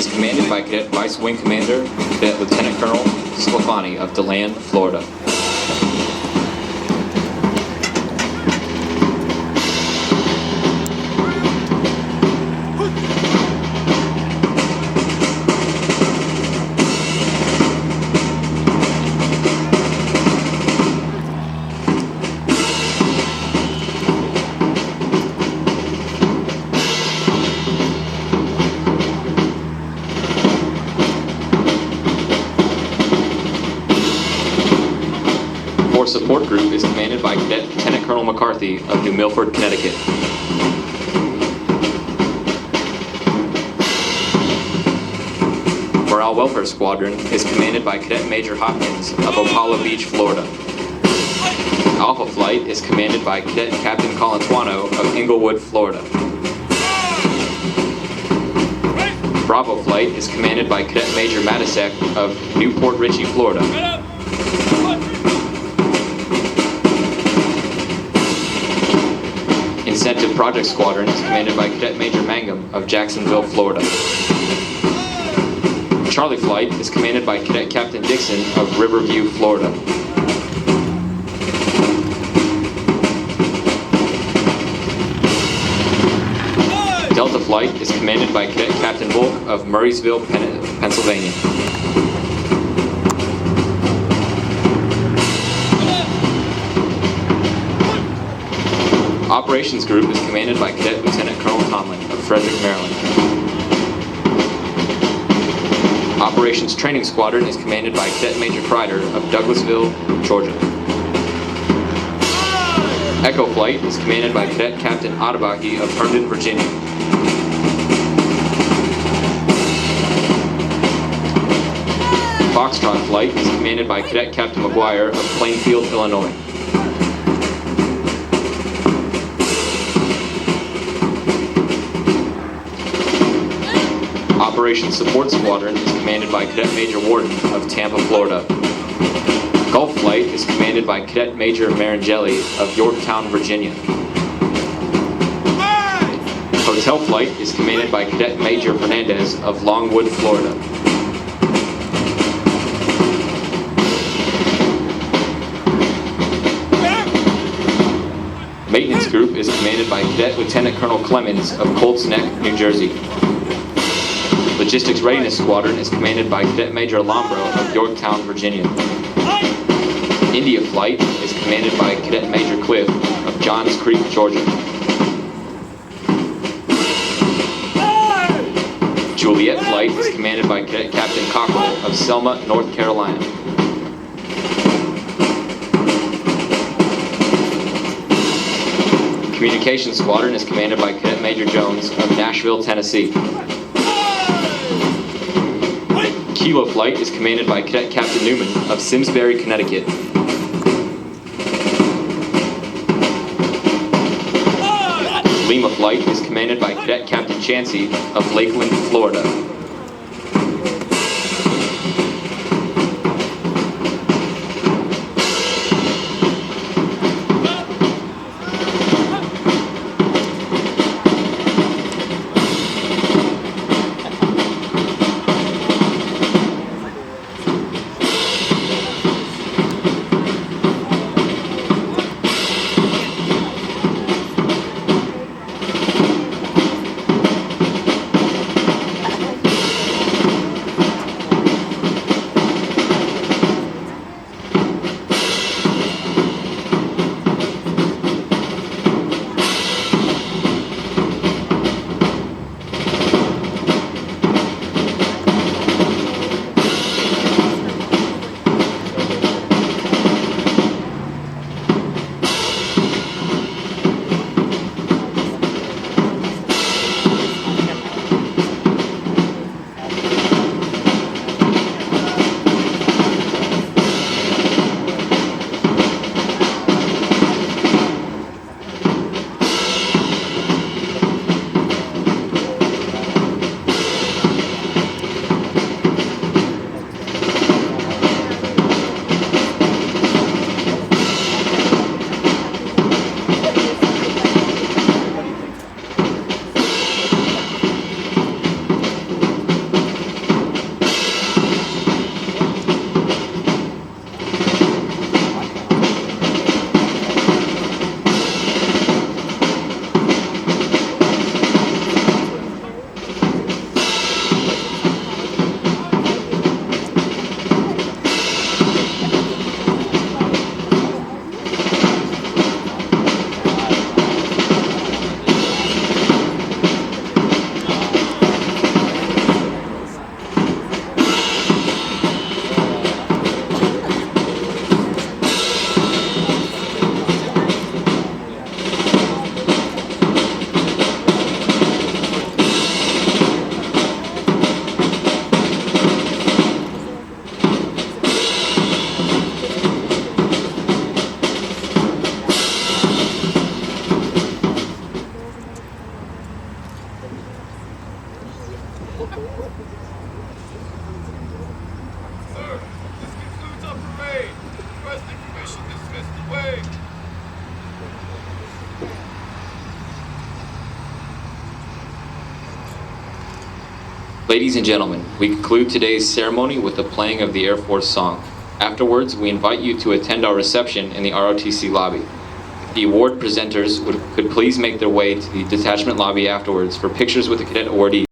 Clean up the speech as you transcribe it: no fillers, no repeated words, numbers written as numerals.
is commanded by Cadet Vice Wing Commander, Cadet Lieutenant Colonel Sclafani of DeLand, Florida. Force Support Group is commanded by Cadet Lieutenant Colonel McCarthy of New Milford, Connecticut. Morale Welfare Squadron is commanded by Cadet Major Hopkins of Ocala Beach, Florida. Alpha Flight is commanded by Cadet Captain Colantuano of Inglewood, Florida. Bravo Flight is commanded by Cadet Major Matisek of Newport Richey, Florida. Incentive Project Squadron is commanded by Cadet Major Mangum of Jacksonville, Florida. Charlie Flight is commanded by Cadet Captain Dixon of Riverview, Florida. Delta Flight is commanded by Cadet Captain Volk of Murraysville, Pennsylvania. Operations Group is commanded by Cadet Lieutenant Colonel Tomlin of Frederick, Maryland. Operations Training Squadron is commanded by Cadet Major Kreider of Douglasville, Georgia. Echo Flight is commanded by Cadet Captain Ottabahi of Herndon, Virginia. Foxtrot Flight is commanded by Cadet Captain McGuire of Plainfield, Illinois. Operations Support Squadron is commanded by Cadet Major Warden of Tampa, Florida. Gulf Flight is commanded by Cadet Major Marangelli of Yorktown, Virginia. Hotel Flight is commanded by Cadet Major Fernandez of Longwood, Florida. Maintenance Group is commanded by Cadet Lieutenant Colonel Clemens of Colts Neck, New Jersey. Logistics Readiness Squadron is commanded by Cadet Major Lombro of Yorktown, Virginia. India Flight is commanded by Cadet Major Cliff of Johns Creek, Georgia. Juliet Flight is commanded by Cadet Captain Cockrell of Selma, North Carolina. Communications Squadron is commanded by Cadet Major Jones of Nashville, Tennessee. Kilo Flight is commanded by Cadet Captain Newman of Simsbury, Connecticut. Lima Flight is commanded by Cadet Captain Chansey of Lakeland, Florida. Sir, this concludes our parade. Requesting permission to dismiss the way. Ladies and gentlemen, we conclude today's ceremony with the playing of the Air Force song. Afterwards, we invite you to attend our reception in the ROTC lobby. The award presenters could please make their way to the detachment lobby afterwards for pictures with the cadet awardees.